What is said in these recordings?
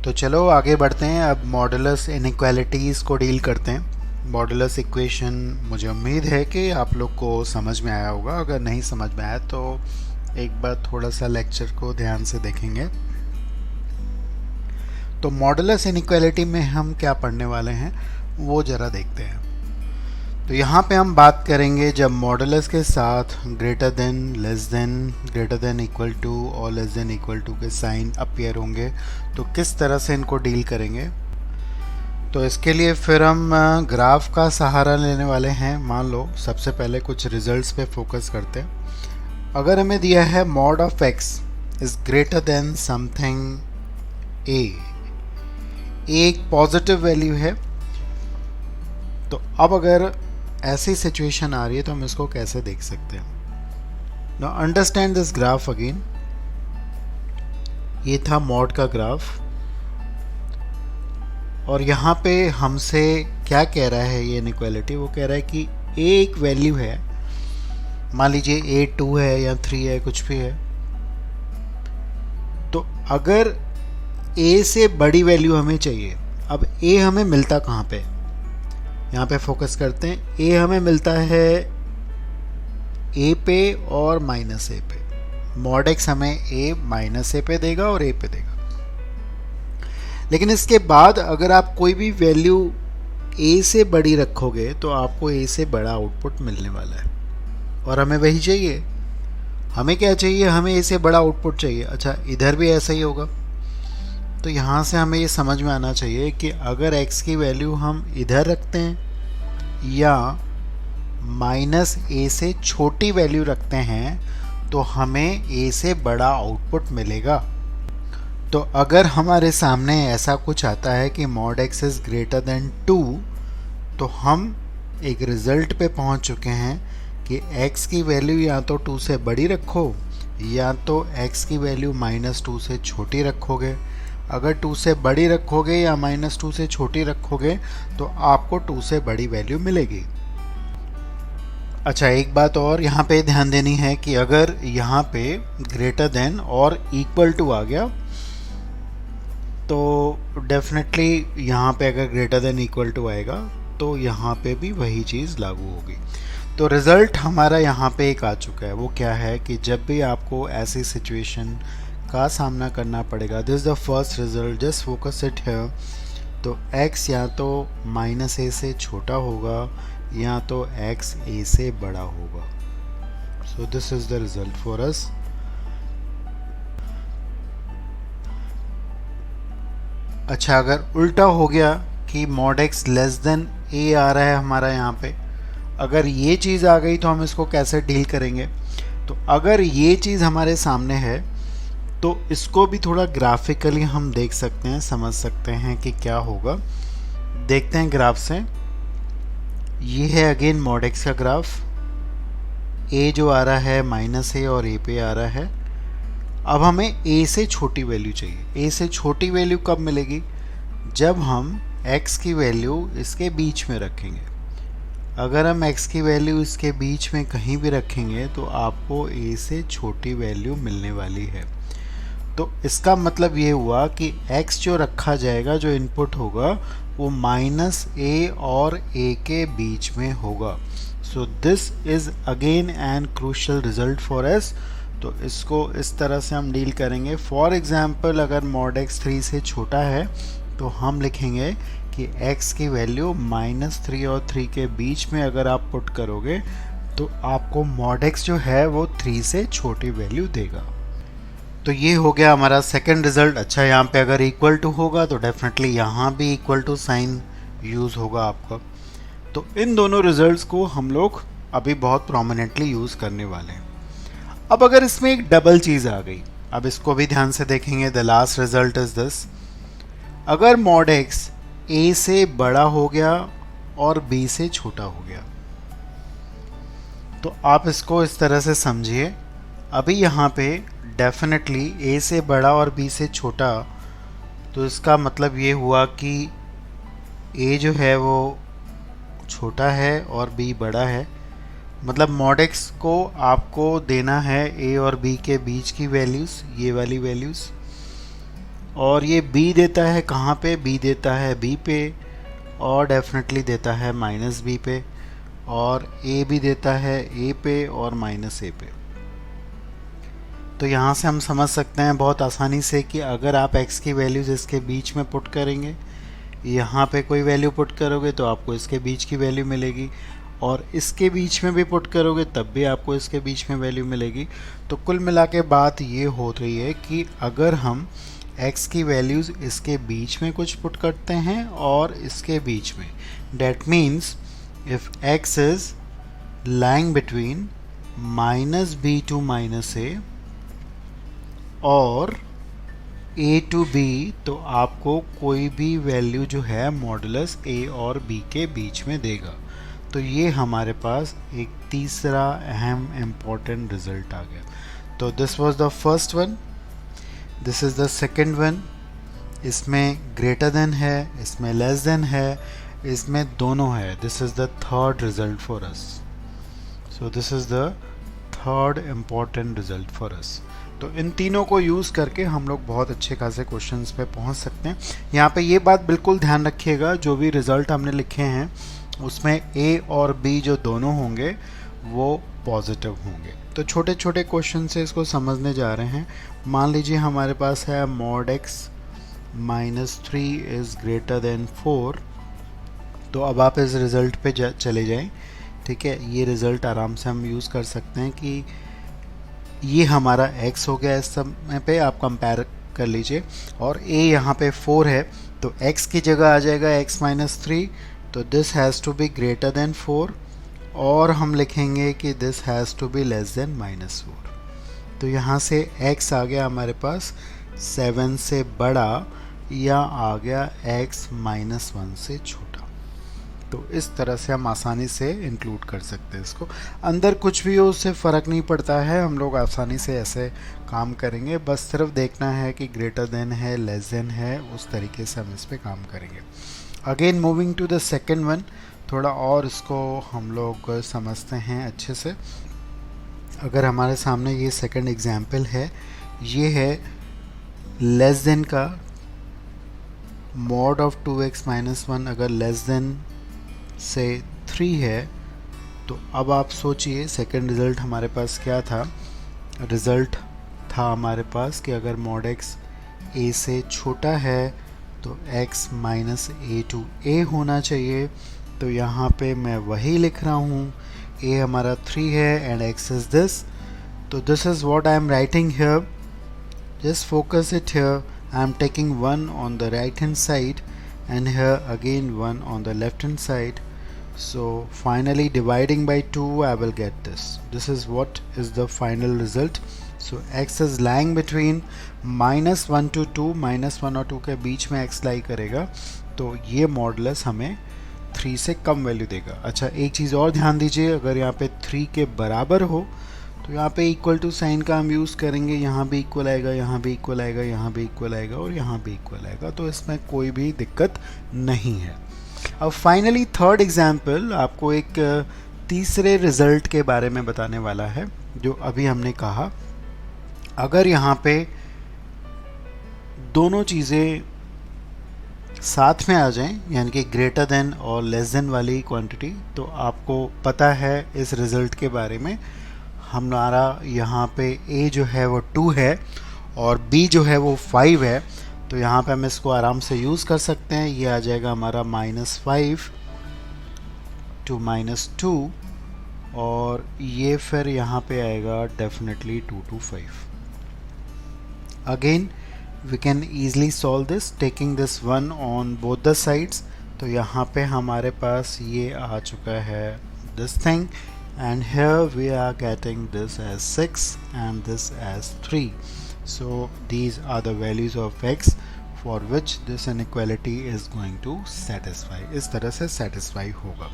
तो चलो आगे बढ़ते हैं। अब मॉडुलस इनइक्वालिटीज़ को डील करते हैं। मॉडुलस इक्वेशन मुझे उम्मीद है कि आप लोग को समझ में आया होगा। अगर नहीं समझ में आया तो एक बार थोड़ा सा लेक्चर को ध्यान से देखेंगे। तो मॉडुलस इनइक्वालिटी में हम क्या पढ़ने वाले हैं वो ज़रा देखते हैं। तो यहाँ पे हम बात करेंगे जब मॉडुलस के साथ greater than, less than, greater than equal to और लेस देन इक्वल टू के साइन अपीयर होंगे तो किस तरह से इनको डील करेंगे। तो इसके लिए फिर हम ग्राफ का सहारा लेने वाले हैं। मान लो सबसे पहले कुछ रिजल्ट्स पे फोकस करते हैं। अगर हमें दिया है mod of x is greater than something a एक पॉजिटिव वैल्यू है, तो अब अगर ऐसी सिचुएशन आ रही है तो हम इसको कैसे देख सकते हैं। Now understand this graph again. ये था मॉड का ग्राफ और यहाँ पे हमसे क्या कह रहा है ये इनइक्वालिटी। वो कह रहा है कि a एक वैल्यू है, मान लीजिए a 2 है या 3 है, कुछ भी है। तो अगर a से बड़ी वैल्यू हमें चाहिए, अब a हमें मिलता कहाँ पे, यहाँ पे फोकस करते हैं। a हमें मिलता है a पे और माइनस a पे। मॉड x हमें a माइनस a पे देगा और a पे देगा। लेकिन इसके बाद अगर आप कोई भी वैल्यू a से बड़ी रखोगे तो आपको a से बड़ा आउटपुट मिलने वाला है और हमें वही चाहिए। हमें क्या चाहिए, हमें a से बड़ा आउटपुट चाहिए। अच्छा, इधर भी ऐसा ही होगा। तो यहाँ से हमें ये समझ में आना चाहिए कि अगर x की वैल्यू हम इधर रखते हैं या माइनस a से छोटी वैल्यू रखते हैं तो हमें a से बड़ा आउटपुट मिलेगा। तो अगर हमारे सामने ऐसा कुछ आता है कि mod x is greater then 2 तो हम एक रिज़ल्ट पे पहुंच चुके हैं कि x की वैल्यू या तो 2 से बड़ी रखो या तो x की वैल्यू -2 से छोटी रखोगे। अगर 2 से बड़ी रखोगे या -2 से छोटी रखोगे तो आपको 2 से बड़ी वैल्यू मिलेगी। अच्छा, एक बात और यहाँ पे ध्यान देनी है कि अगर यहाँ पे ग्रेटर देन और इक्वल टू आ गया तो डेफिनेटली यहाँ पे अगर ग्रेटर देन इक्वल टू आएगा तो यहाँ पे भी वही चीज़ लागू होगी। तो रिज़ल्ट हमारा यहाँ पे एक आ चुका है। वो क्या है कि जब भी आपको ऐसी सिचुएशन का सामना करना पड़ेगा, this is the first result, just focus it here. तो x या तो -a से छोटा होगा या तो x a से बड़ा होगा। So this is the result for us. अच्छा, अगर उल्टा हो गया कि mod x less than a आ रहा है हमारा यहाँ पे, अगर ये चीज़ आ गई तो हम इसको कैसे डील करेंगे। तो अगर ये चीज़ हमारे सामने है तो इसको भी थोड़ा ग्राफिकली हम देख सकते हैं, समझ सकते हैं कि क्या होगा। देखते हैं ग्राफ से। ये है अगेन मॉड x का ग्राफ। a जो आ रहा है -a और a पे आ रहा है। अब हमें a से छोटी वैल्यू चाहिए। a से छोटी वैल्यू कब मिलेगी, जब हम x की वैल्यू इसके बीच में रखेंगे। अगर हम x की वैल्यू इसके बीच में कहीं भी रखेंगे तो आपको a से छोटी वैल्यू मिलने वाली है। तो इसका मतलब ये हुआ कि x जो रखा जाएगा, जो इनपुट होगा वो -a और a के बीच में होगा। So this is again an crucial result for us. तो इसको इस तरह से हम डील करेंगे। फॉर एग्जांपल, अगर मॉड x 3 से छोटा है तो हम लिखेंगे कि x की वैल्यू -3 और 3 के बीच में अगर आप पुट करोगे तो आपको मॉड x जो है वो 3 से छोटी वैल्यू देगा। तो ये हो गया हमारा सेकंड रिजल्ट। अच्छा, यहाँ पे अगर इक्वल टू होगा तो डेफिनेटली यहाँ भी इक्वल टू साइन यूज़ होगा आपका। तो इन दोनों रिजल्ट्स को हम लोग अभी बहुत प्रोमिनेंटली यूज़ करने वाले हैं। अब अगर इसमें एक डबल चीज़ आ गई, अब इसको भी ध्यान से देखेंगे। The last result is this. अगर मॉड x a से बड़ा हो गया और b से छोटा हो गया तो आप इसको इस तरह से समझिए। अभी यहाँ पे डेफिनेटली a से बड़ा और b से छोटा, तो इसका मतलब ये हुआ कि a जो है वो छोटा है और b बड़ा है। मतलब मॉड x को आपको देना है a और b के बीच की वैल्यूज़, ये वाली वैल्यूज़। और ये b देता है कहाँ पे, b देता है b पे, और डेफिनेटली देता है माइनस b पे, और a भी देता है a पे और माइनस a पे। तो यहाँ से हम समझ सकते हैं बहुत आसानी से कि अगर आप x की वैल्यूज़ इसके बीच में पुट करेंगे, यहाँ पे कोई वैल्यू पुट करोगे तो आपको इसके बीच की वैल्यू मिलेगी, और इसके बीच में भी पुट करोगे तब भी आपको इसके बीच में वैल्यू मिलेगी। तो कुल मिला के बात ये हो रही है कि अगर हम x की वैल्यूज़ इसके बीच में कुछ पुट करते हैं और इसके बीच में, that means if x is lying between minus b to minus a और a टू b, तो आपको कोई भी वैल्यू जो है मॉडुलस a और b के बीच में देगा। तो ये हमारे पास एक तीसरा अहम इम्पॉर्टेंट रिजल्ट आ गया। तो this was the first one, this is the second one. इसमें ग्रेटर देन है, इसमें लेस देन है, इसमें दोनों है। This is the third result for us. So this is the third important result for us. तो इन तीनों को यूज़ करके हम लोग बहुत अच्छे खासे क्वेश्चंस पे पहुंच सकते हैं। यहाँ पे ये बात बिल्कुल ध्यान रखिएगा, जो भी रिज़ल्ट हमने लिखे हैं उसमें a और b जो दोनों होंगे वो पॉजिटिव होंगे। तो छोटे छोटे क्वेश्चन से इसको समझने जा रहे हैं। मान लीजिए हमारे पास है mod x minus 3 is greater than 4। तो अब आप इस रिज़ल्ट पे चले जाएं, ठीक है। ये रिज़ल्ट आराम से हम यूज़ कर सकते हैं कि ये हमारा x हो गया, इस समय पे आप कंपेयर कर लीजिए, और a यहाँ पे 4 है, तो x की जगह आ जाएगा x माइनस 3। तो this has to be greater than 4, और हम लिखेंगे कि this has to be less than minus 4। तो यहाँ से x आ गया हमारे पास 7 से बड़ा, या आ गया x माइनस 1 से छोटा। तो इस तरह से हम आसानी से इंक्लूड कर सकते हैं इसको। अंदर कुछ भी हो उससे फ़र्क नहीं पड़ता है, हम लोग आसानी से ऐसे काम करेंगे। बस सिर्फ देखना है कि ग्रेटर देन है, लेस देन है, उस तरीके से हम इस पे काम करेंगे। Again moving to the second one, थोड़ा और इसको हम लोग समझते हैं अच्छे से। अगर हमारे सामने ये सेकंड एग्जाम्पल है, ये है लेस देन का मॉड ऑफ 2x माइनस 1 अगर लेस देन से 3 है। तो अब आप सोचिए सेकंड रिज़ल्ट हमारे पास क्या था। रिज़ल्ट था हमारे पास कि अगर मॉड x a से छोटा है तो x minus a to a होना चाहिए। तो यहाँ पे मैं वही लिख रहा हूँ, a हमारा 3 है एंड x इज़ दिस। तो this is what I am writing here, just focus it here. I am taking 1 on the right hand side and here again 1 on the left hand side. So finally dividing by 2 I will get this. This is what is the final result. So x is lying between minus 1 to 2, minus 1 और 2 के बीच में x लाई करेगा। तो ये modulus हमें 3 से कम value देगा। अच्छा, एक चीज़ और ध्यान दीजिए, अगर यहाँ पे 3 के बराबर हो तो यहाँ पे इक्वल टू साइन का हम यूज़ करेंगे। यहाँ भी इक्वल आएगा, यहाँ भी इक्वल आएगा, यहाँ भी इक्वल आएगा और यहाँ भी इक्वल आएगा। तो इसमें कोई भी दिक्कत नहीं है। अब फाइनली थर्ड एग्जाम्पल आपको एक तीसरे रिज़ल्ट के बारे में बताने वाला है, जो अभी हमने कहा अगर यहाँ पे दोनों चीज़ें साथ में आ जाएं, यानी कि ग्रेटर देन और लेस देन वाली क्वांटिटी, तो आपको पता है इस रिज़ल्ट के बारे में। हमारा यहाँ पे a जो है वो 2 है और b जो है वो 5 है। तो यहाँ पे हम इसको आराम से यूज़ कर सकते हैं। ये आ जाएगा हमारा -5 टू -2 और ये फिर यहाँ पे आएगा definitely 2 to 5। Again we can easily solve this taking this 1 on both the sides. तो यहाँ पे हमारे पास ये आ चुका है this thing, and here we are getting this as 6 and this as 3. So these are the values of x for which this inequality is going to satisfy. इस तरह से satisfy होगा।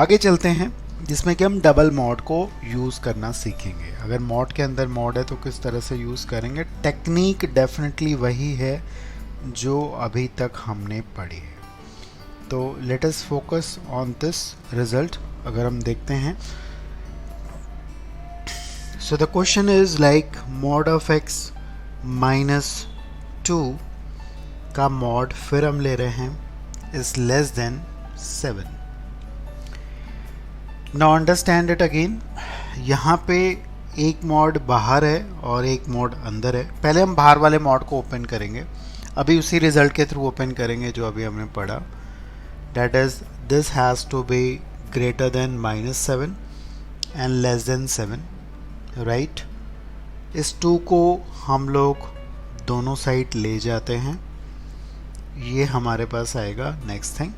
आगे चलते हैं जिसमें कि हम डबल मॉड को यूज़ करना सीखेंगे। अगर मॉड के अंदर मॉड है तो किस तरह से यूज़ करेंगे। टेक्निक डेफिनेटली वही है जो अभी तक हमने पढ़ी है। तो let us focus on this result. अगर हम देखते हैं, so the question is like mod of x minus A2 का मॉड फिर हम ले रहे हैं is less than 7. Now understand it again. यहाँ पे एक मॉड बाहर है और एक मॉड अंदर है. पहले हम बाहर वाले मॉड को ओपन करेंगे, अभी उसी रिजल्ट के थ्रू ओपन करेंगे जो अभी हमने पढ़ा. That is this has to be greater than -7 and less than 7, right. इस 2 को हम लोग दोनों साइड ले जाते हैं, ये हमारे पास आएगा. नेक्स्ट थिंग,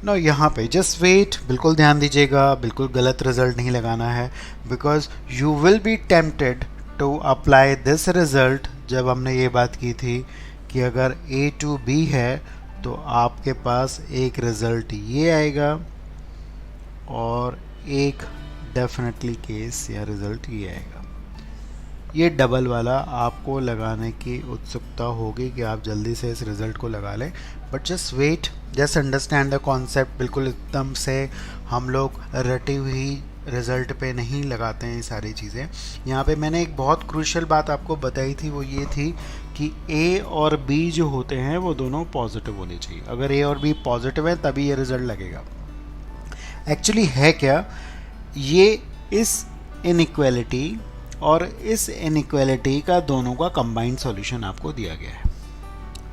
नो यहाँ पे जस्ट वेट, बिल्कुल ध्यान दीजिएगा, बिल्कुल गलत रिजल्ट नहीं लगाना है, because you will be tempted to apply this result. जब हमने ये बात की थी कि अगर A to B है तो आपके पास एक रिजल्ट ये आएगा और एक डेफिनेटली केस या रिजल्ट ये आएगा. ये डबल वाला आपको लगाने की उत्सुकता होगी कि आप जल्दी से इस रिज़ल्ट को लगा लें, but just wait, just understand the concept. बिल्कुल एकदम से हम लोग रटी हुई रिज़ल्ट पे नहीं लगाते हैं ये सारी चीज़ें. यहाँ पे मैंने एक बहुत क्रूशियल बात आपको बताई थी, वो ये थी कि A और B जो होते हैं वो दोनों पॉजिटिव होने चाहिए. अगर A और B पॉजिटिव है तभी ये रिज़ल्ट लगेगा. एक्चुअली है क्या, ये इस इनइक्वालिटी और इस इनइक्वालिटी का दोनों का कंबाइंड सॉल्यूशन आपको दिया गया है,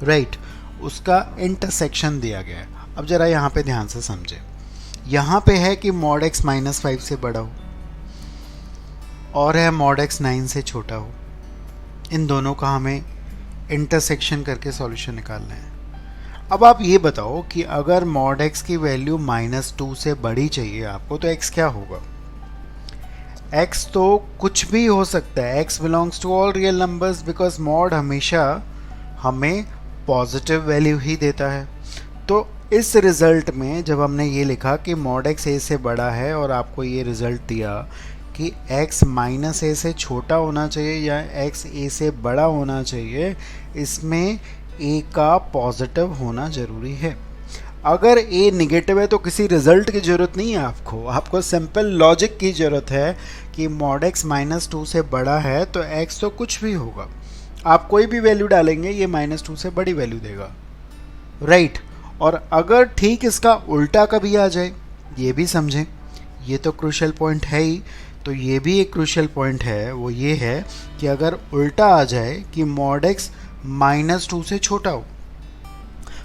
राइट. उसका इंटरसेक्शन दिया गया है. अब ज़रा यहाँ पे ध्यान से समझें. यहाँ पे है कि mod x -5 से बड़ा हो और है mod x 9 से छोटा हो. इन दोनों का हमें इंटरसेक्शन करके सॉल्यूशन निकालना है. अब आप ये बताओ कि अगर mod x की वैल्यू -2 से बड़ी चाहिए आपको, तो x क्या होगा? x तो कुछ भी हो सकता है. x belongs to all real numbers because mod हमेशा हमें पॉजिटिव वैल्यू ही देता है. तो इस रिज़ल्ट में जब हमने ये लिखा कि mod x a से बड़ा है और आपको ये रिज़ल्ट दिया कि x -a से छोटा होना चाहिए या x a से बड़ा होना चाहिए, इसमें a का पॉजिटिव होना ज़रूरी है. अगर a निगेटिव है तो किसी रिज़ल्ट की ज़रूरत नहीं है आपको सिंपल लॉजिक की ज़रूरत है कि mod x -2 से बड़ा है तो x तो कुछ भी होगा. आप कोई भी वैल्यू डालेंगे ये -2 से बड़ी वैल्यू देगा, राइट. और अगर ठीक इसका उल्टा कभी आ जाए, ये भी समझें, ये तो क्रूशियल पॉइंट है ही. तो ये भी एक क्रूशियल पॉइंट है, वो ये है कि अगर उल्टा आ जाए कि mod x -2 से छोटा हो,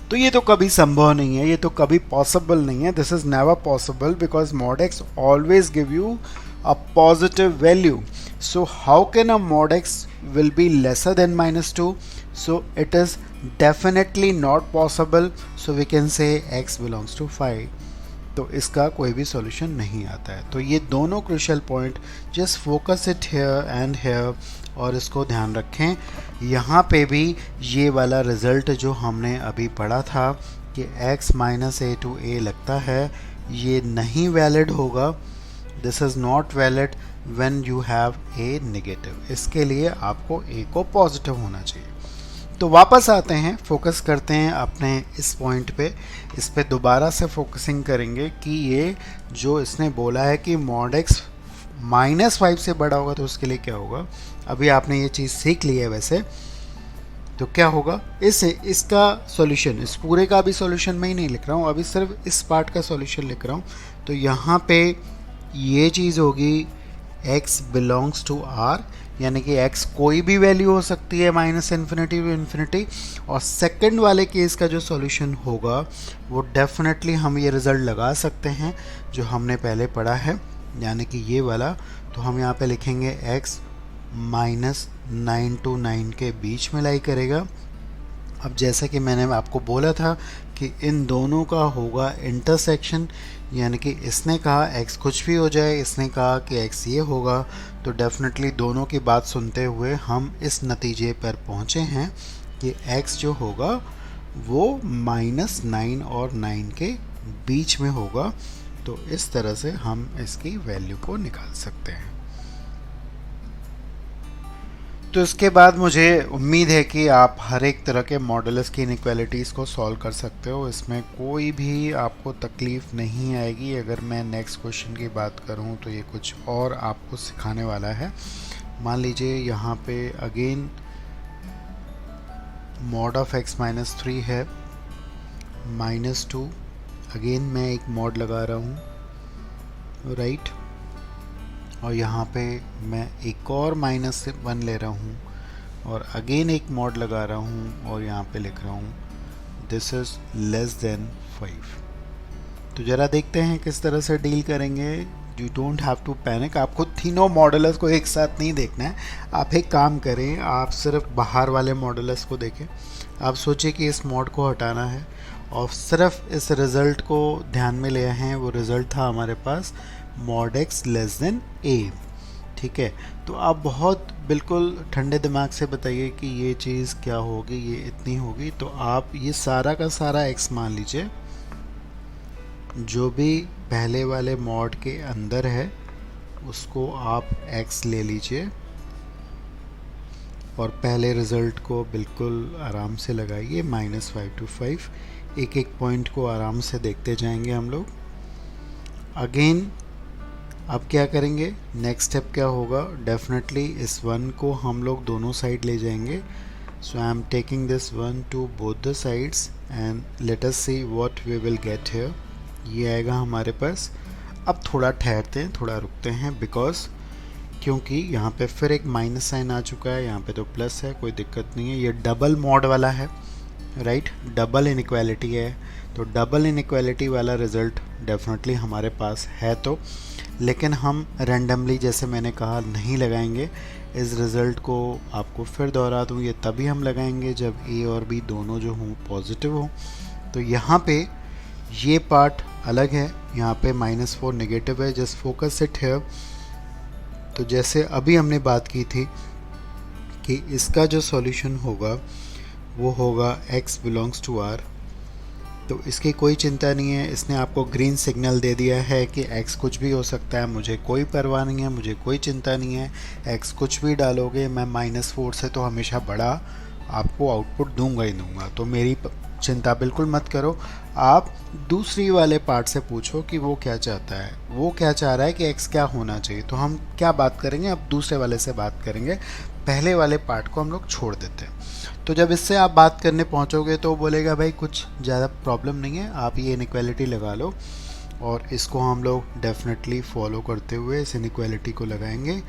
तो ये तो कभी संभव नहीं है, ये तो कभी पॉसिबल नहीं है. This is never possible because mod x always give you a positive value. So how can a mod x will be lesser than -2? So it is definitely not possible. So we can say x belongs to 5. तो इसका कोई भी solution नहीं आता है. तो ये दोनों crucial point, just focus it here and here और इसको ध्यान रखें. यहाँ पे भी ये वाला रिज़ल्ट जो हमने अभी पढ़ा था कि x -a to a लगता है, ये नहीं वैलिड होगा. This is not valid when you have a negative. इसके लिए आपको a को पॉजिटिव होना चाहिए. तो वापस आते हैं, फोकस करते हैं अपने इस पॉइंट पे. इस पे दोबारा से फोकसिंग करेंगे कि ये जो इसने बोला है कि mod x -5 से बड़ा होगा तो उसके लिए क्या होगा. अभी आपने ये चीज़ सीख ली है वैसे, तो क्या होगा, इसका सॉल्यूशन, इस पूरे का भी सॉल्यूशन मैं ही नहीं लिख रहा हूँ, अभी सिर्फ इस पार्ट का सॉल्यूशन लिख रहा हूँ. तो यहाँ पे ये चीज़ होगी x बिलोंग्स टू r, यानी कि x कोई भी वैल्यू हो सकती है -∞ to ∞. और सेकंड वाले केस का जो सॉल्यूशन होगा वो डेफिनेटली हम ये रिज़ल्ट लगा सकते हैं जो हमने पहले पढ़ा है, यानी कि ये वाला. तो हम यहाँ पे लिखेंगे x -9 to 9 के बीच में लाई करेगा. अब जैसा कि मैंने आपको बोला था कि इन दोनों का होगा इंटरसेक्शन, यानी कि इसने कहा x कुछ भी हो जाए, इसने कहा कि x ये होगा. तो डेफिनेटली दोनों की बात सुनते हुए हम इस नतीजे पर पहुँचे हैं कि x जो होगा वो -9 और 9 के बीच में होगा. तो इस तरह से हम इसकी वैल्यू को निकाल सकते हैं. तो इसके बाद मुझे उम्मीद है कि आप हर एक तरह के मॉडुलस की इनइक्वालिटीज़ को सॉल्व कर सकते हो. इसमें कोई भी आपको तकलीफ़ नहीं आएगी. अगर मैं नेक्स्ट क्वेश्चन की बात करूं तो ये कुछ और आपको सिखाने वाला है. मान लीजिए यहाँ पे again mod of x minus 3 है -2, अगेन मैं एक मॉड लगा रहा हूँ, राइट, और यहाँ पे मैं एक और -1 ले रहा हूँ और अगेन एक मॉड लगा रहा हूँ और यहाँ पे लिख रहा हूँ दिस इज़ लेस देन 5। तो ज़रा देखते हैं किस तरह से डील करेंगे। You don't have to panic, आपको तीनों मॉडल्स को एक साथ नहीं देखना है। आप एक काम करें, आप सिर्फ बाहर वाले मॉडल्स को देखें, आप सोचिए कि इस मॉड को हटाना है और सिर्फ इस रिज़ल्ट को ध्यान में ले आए हैं। वो रिज़ल्ट था हमारे पास mod x less than a, ठीक है। तो आप बहुत बिल्कुल ठंडे दिमाग से बताइए कि ये चीज़ क्या होगी, ये इतनी होगी। तो आप ये सारा का सारा x मान लीजिए, जो भी पहले वाले मॉड के अंदर है उसको आप x ले लीजिए और पहले रिज़ल्ट को बिल्कुल आराम से लगाइए -5 to 5। एक एक पॉइंट को आराम से देखते जाएंगे हम लोग। अगेन अब क्या करेंगे, नेक्स्ट स्टेप क्या होगा, डेफिनेटली इस 1 को हम लोग दोनों साइड ले जाएंगे। So I am taking this 1 to both the sides and let us see what we will get here. ये आएगा हमारे पास। अब थोड़ा ठहरते हैं, थोड़ा रुकते हैं, बिकॉज क्योंकि यहाँ पे फिर एक माइनस साइन आ चुका है, यहाँ पे तो प्लस है, कोई दिक्कत नहीं है। ये डबल मॉड वाला है, राइट, डबल इनइक्वालिटी है, तो डबल इनइक्वालिटी वाला रिज़ल्ट डेफिनेटली हमारे पास है। तो लेकिन हम रैंडमली, जैसे मैंने कहा, नहीं लगाएंगे इस रिज़ल्ट को। आपको फिर दोहरा दूँ, ये तभी हम लगाएंगे जब a और b दोनों जो हों पॉजिटिव हों। तो यहाँ पे ये पार्ट अलग है, यहाँ पे -4 नेगेटिव है, जस्ट फोकस इट हियर। तो जैसे अभी हमने बात की थी कि इसका जो सॉल्यूशन होगा वो होगा x बिलोंग्स टू r, तो इसकी कोई चिंता नहीं है। इसने आपको ग्रीन सिग्नल दे दिया है कि x कुछ भी हो सकता है, मुझे कोई परवाह नहीं है, मुझे कोई चिंता नहीं है। x कुछ भी डालोगे, मैं -4 से तो हमेशा बड़ा आपको आउटपुट दूंगा ही दूंगा, तो मेरी चिंता बिल्कुल मत करो। आप दूसरी वाले पार्ट से पूछो कि वो क्या चाहता है, वो क्या चाह रहा है कि x क्या होना चाहिए। तो हम क्या बात करेंगे, अब दूसरे वाले से बात करेंगे, पहले वाले पार्ट को हम लोग छोड़ देते हैं। तो जब इससे आप बात करने पहुंचोगे तो बोलेगा भाई कुछ ज़्यादा प्रॉब्लम नहीं है, आप ये इनइक्वालिटी लगा लो, और इसको हम लोग डेफिनेटली फॉलो करते हुए इस इनइक्वालिटी को लगाएंगे।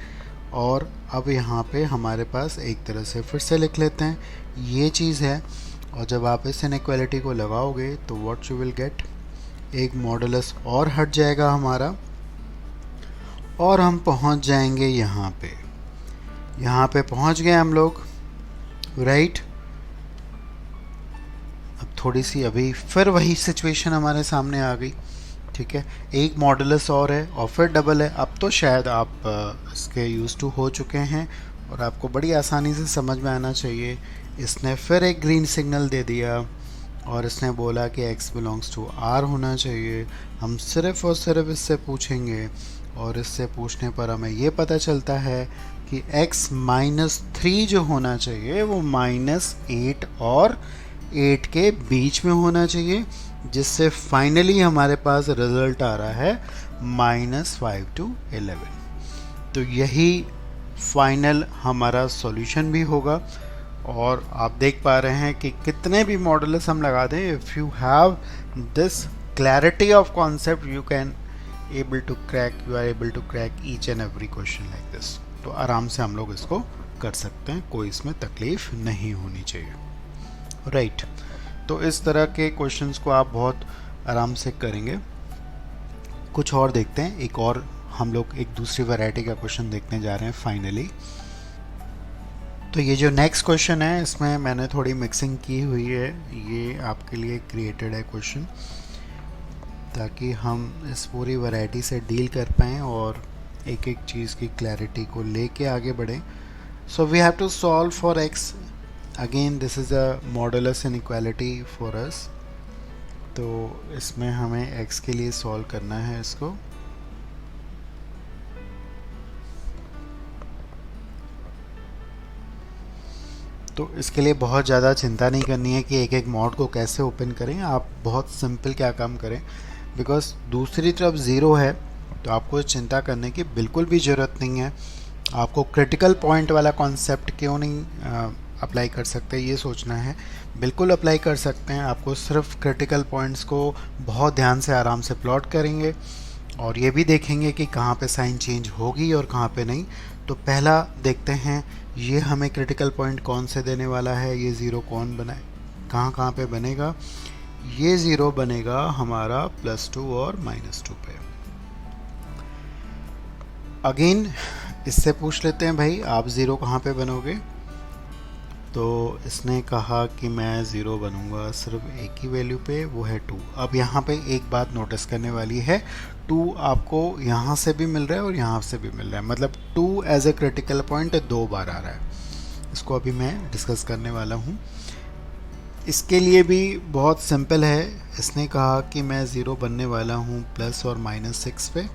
और अब यहाँ पे हमारे पास एक तरह से फिर से लिख लेते हैं, ये चीज़ है। और जब आप इस इनइक्वालिटी को लगाओगे तो व्हाट यू विल गेट, एक मॉडुलस और हट जाएगा हमारा, और हम पहुँच जाएंगे यहाँ पे। यहाँ पे पहुँच गए हम लोग, राइट। अब थोड़ी सी अभी फिर वही सिचुएशन हमारे सामने आ गई, ठीक है। एक मॉडुलस और है और फिर डबल है। अब तो शायद आप इसके यूज़ टू हो चुके हैं और आपको बड़ी आसानी से समझ में आना चाहिए। इसने फिर एक ग्रीन सिग्नल दे दिया और इसने बोला कि x बिलोंग्स टू r होना चाहिए। हम सिर्फ़ और सिर्फ इससे पूछेंगे और इससे पूछने पर हमें ये पता चलता है कि x -3 जो होना चाहिए वो -8 और 8 के बीच में होना चाहिए, जिससे फाइनली हमारे पास रिज़ल्ट आ रहा है -5 to 11। तो यही फाइनल हमारा सॉल्यूशन भी होगा। और आप देख पा रहे हैं कि कितने भी मॉडुलस हम लगा दें, if you have this clarity of concept you can you are able to crack each and every question like this. तो आराम से हम लोग इसको कर सकते हैं, कोई इसमें तकलीफ़ नहीं होनी चाहिए, राइट। तो इस तरह के क्वेश्चंस को आप बहुत आराम से करेंगे। कुछ और देखते हैं, एक और हम लोग एक दूसरी वैरायटी का क्वेश्चन देखने जा रहे हैं फाइनली। तो ये जो नेक्स्ट क्वेश्चन है इसमें मैंने थोड़ी मिक्सिंग की हुई है, ये आपके लिए क्रिएटेड है क्वेश्चन, ताकि हम इस पूरी वैरायटी से डील कर पाएँ और एक एक चीज़ की क्लैरिटी को लेके आगे बढ़ें। So we have to solve for x, again this is a modulus inequality for us. तो इसमें हमें x के लिए सॉल्व करना है इसको। तो इसके लिए बहुत ज़्यादा चिंता नहीं करनी है कि एक एक मॉड को कैसे ओपन करें। आप बहुत सिंपल क्या काम करें, बिकॉज दूसरी तरफ ज़ीरो है तो आपको चिंता करने की बिल्कुल भी ज़रूरत नहीं है। आपको क्रिटिकल पॉइंट वाला कॉन्सेप्ट क्यों नहीं अप्लाई कर सकते हैं, ये सोचना है। बिल्कुल अप्लाई कर सकते हैं, आपको सिर्फ क्रिटिकल पॉइंट्स को बहुत ध्यान से आराम से प्लॉट करेंगे और ये भी देखेंगे कि कहाँ पे साइन चेंज होगी और कहाँ पे नहीं। तो पहला देखते हैं, ये हमें क्रिटिकल पॉइंट कौन से देने वाला है, ये ज़ीरो कौन बनाए, कहाँ कहाँ पे बनेगा। ये ज़ीरो बनेगा हमारा +2 और -2 पे। अगेन इससे पूछ लेते हैं भाई आप ज़ीरो कहाँ पे बनोगे। तो इसने कहा कि मैं ज़ीरो बनूंगा सिर्फ एक ही वैल्यू पे, वो है 2। अब यहाँ पे एक बात नोटिस करने वाली है, 2 आपको यहाँ से भी मिल रहा है और यहाँ से भी मिल रहा है, मतलब 2 एज ए क्रिटिकल पॉइंट 2 बार आ रहा है। इसको अभी मैं डिस्कस करने वाला हूँ। इसके लिए भी बहुत सिंपल है, इसने कहा कि मैं ज़ीरो बनने वाला हूँ प्लस और -6 पे।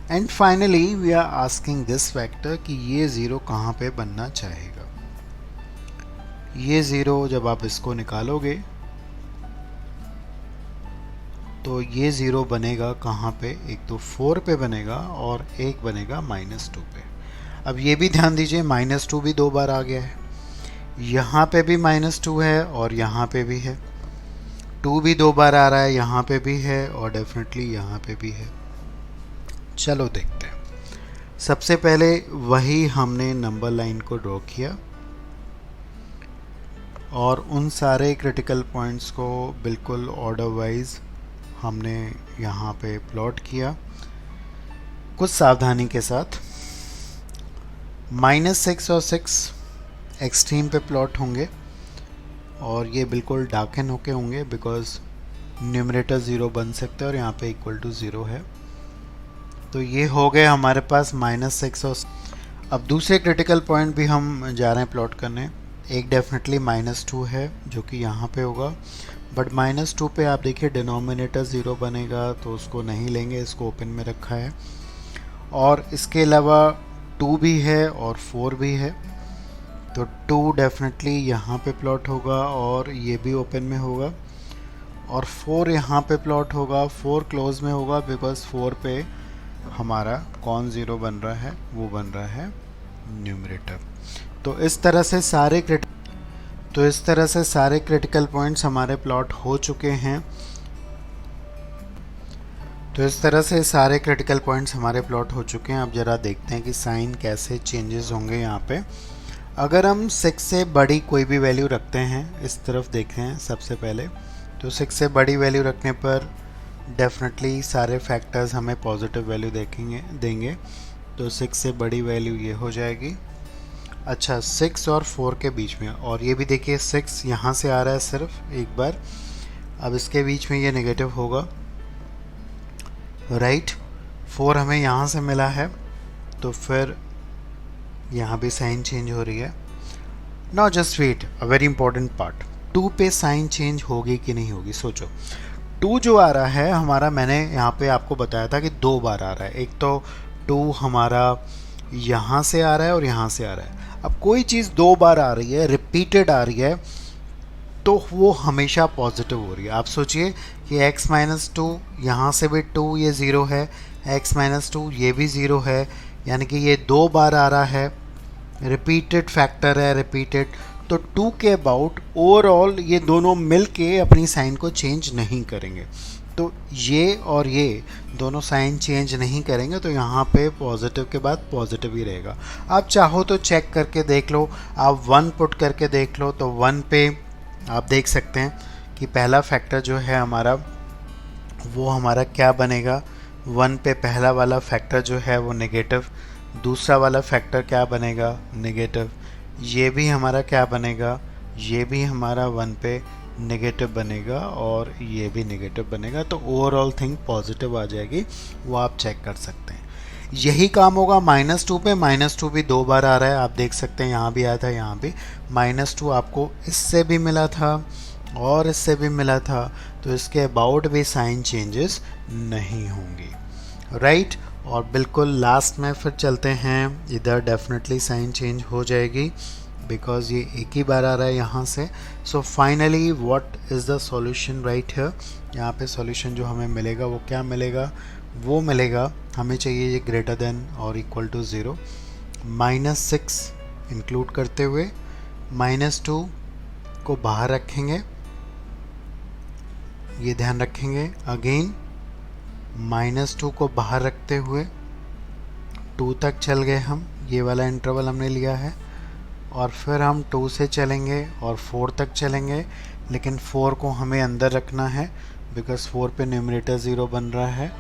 And finally we are asking this factor कि ये ज़ीरो कहाँ पे बनना चाहेगा। ये ज़ीरो जब आप इसको निकालोगे तो ये ज़ीरो बनेगा कहाँ पे, एक तो 4 पे बनेगा और एक बनेगा -2 पे। अब ये भी ध्यान दीजिए -2 भी 2 बार आ गया है, यहाँ पे भी -2 है और यहाँ पे भी है, 2 भी 2 बार आ रहा है, यहाँ पे भी है और डेफिनेटली यहाँ पे भी है। चलो देखते हैं। सबसे पहले वही हमने नंबर लाइन को ड्रॉ किया और उन सारे क्रिटिकल पॉइंट्स को बिल्कुल ऑर्डर वाइज हमने यहाँ पे प्लॉट किया, कुछ सावधानी के साथ। -6 और 6 एक्सट्रीम पे प्लॉट होंगे और ये बिल्कुल डार्कन होके होंगे, बिकॉज न्यूमरेटर 0 बन सकता है और यहाँ पे इक्वल टू 0 है। तो ये हो गए हमारे पास -6 और। अब दूसरे क्रिटिकल पॉइंट भी हम जा रहे हैं प्लॉट करने। एक डेफिनेटली -2 है जो कि यहाँ पे होगा, बट -2 पे आप देखिए डिनोमिनेटर 0 बनेगा तो उसको नहीं लेंगे, इसको ओपन में रखा है। और इसके अलावा 2 भी है और 4 भी है, तो 2 डेफिनेटली यहाँ पे प्लॉट होगा और ये भी ओपन में होगा, और 4 यहाँ पे प्लॉट होगा, 4 क्लोज में होगा, बिकॉज 4 पे हमारा कौन 0 बन रहा है, वो बन रहा है न्यूमरेटर। तो इस तरह से सारे क्रिटिकल पॉइंट्स हमारे प्लॉट हो चुके हैं। अब ज़रा देखते हैं कि साइन कैसे चेंजेस होंगे यहाँ पे। अगर हम 6 से बड़ी कोई भी वैल्यू रखते हैं, इस तरफ देखें हैं सबसे पहले, तो 6 से बड़ी वैल्यू रखने पर डेफिनेटली सारे फैक्टर्स हमें पॉजिटिव वैल्यू देंगे। तो 6 से बड़ी वैल्यू ये हो जाएगी। अच्छा, 6 और 4 के बीच में, और ये भी देखिए 6 यहाँ से आ रहा है सिर्फ एक बार, अब इसके बीच में ये नेगेटिव होगा, राइट। 4 हमें यहाँ से मिला है, तो फिर यहाँ भी साइन चेंज हो रही है। Now just wait, a very important part, 2 पे साइन चेंज होगी कि नहीं होगी। सोचो 2 जो आ रहा है हमारा, मैंने यहाँ पे आपको बताया था कि 2 बार आ रहा है। एक तो 2 हमारा यहाँ से आ रहा है और यहाँ से आ रहा है। अब कोई चीज़ 2 बार आ रही है, रिपीटेड आ रही है, तो वो हमेशा पॉजिटिव हो रही है। आप सोचिए कि x-2, यहाँ से भी 2, ये 0 है, x-2 ये भी 0 है, यानी कि ये 2 बार आ रहा है, रिपीटेड फैक्टर है, रिपीटेड। तो 2 के अबाउट ओवरऑल ये दोनों मिल के अपनी साइन को चेंज नहीं करेंगे। तो ये और ये दोनों साइन चेंज नहीं करेंगे, तो यहाँ पे पॉजिटिव के बाद पॉजिटिव ही रहेगा। आप चाहो तो चेक करके देख लो, आप 1 पुट करके देख लो, तो 1 पे आप देख सकते हैं कि पहला फैक्टर जो है हमारा, वो हमारा क्या बनेगा। 1 पे पहला वाला फैक्टर जो है वो नेगेटिव, दूसरा वाला फैक्टर क्या बनेगा, नेगेटिव। ये भी हमारा क्या बनेगा, ये भी हमारा 1 पे नेगेटिव बनेगा और ये भी नेगेटिव बनेगा। तो ओवरऑल थिंग पॉजिटिव आ जाएगी, वो आप चेक कर सकते हैं। यही काम होगा -2 पे। -2 भी 2 बार आ रहा है, आप देख सकते हैं, यहाँ भी आया था, यहाँ भी -2 आपको इससे भी मिला था और इससे भी मिला था, तो इसके अबाउट भी साइन चेंजेस नहीं होंगी, राइट। और बिल्कुल लास्ट में फिर चलते हैं, इधर डेफिनेटली साइन चेंज हो जाएगी बिकॉज ये एक ही बार आ रहा है यहाँ से। So finally what is the solution right here. यहाँ पे सॉल्यूशन जो हमें मिलेगा वो क्या मिलेगा, वो मिलेगा हमें चाहिए ये ग्रेटर देन और इक्वल टू 0, -6 इंक्लूड करते हुए -2 को बाहर रखेंगे, ये ध्यान रखेंगे। अगेन -2 को बाहर रखते हुए 2 तक चल गए हम, ये वाला इंटरवल हमने लिया है। और फिर हम 2 से चलेंगे और 4 तक चलेंगे, लेकिन 4 को हमें अंदर रखना है बिकॉज 4 पे न्यूमरेटर 0 बन रहा है।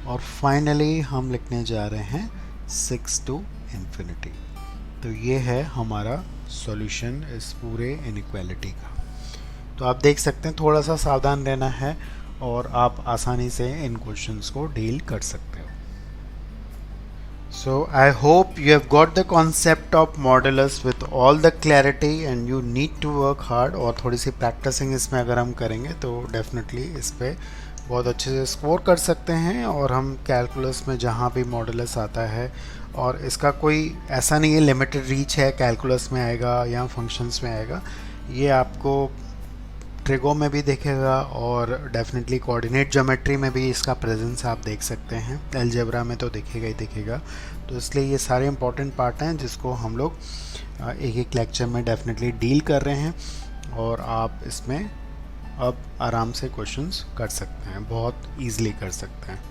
और फाइनली हम लिखने जा रहे हैं 6 टू इन्फिनिटी। तो ये है हमारा सॉल्यूशन इस पूरे इनइक्वालिटी का। तो आप देख सकते हैं थोड़ा सा सावधान रहना है और आप आसानी से इन क्वेश्चंस को डील कर सकते हो। So I hope you have got the concept of modulus with all the clarity and you need to work hard। और थोड़ी सी प्रैक्टिसिंग इसमें अगर हम करेंगे तो डेफिनेटली इस पे बहुत अच्छे से स्कोर कर सकते हैं। और हम कैलकुलस में जहाँ भी मॉडुलस आता है, और इसका कोई ऐसा नहीं है लिमिटेड रीच है, कैलकुलस में आएगा या फंक्शंस में आएगा, ये आपको ट्रिगो में भी दिखेगा और डेफिनेटली कोऑर्डिनेट ज्योमेट्री में भी इसका प्रेजेंस आप देख सकते हैं, अलजेब्रा में तो दिखेगा ही दिखेगा। तो इसलिए ये सारे इंपॉर्टेंट पार्ट हैं जिसको हम लोग एक एक लेक्चर में डेफिनेटली डील कर रहे हैं। और आप इसमें अब आराम से क्वेश्चंस कर सकते हैं, बहुत ईजिली कर सकते हैं।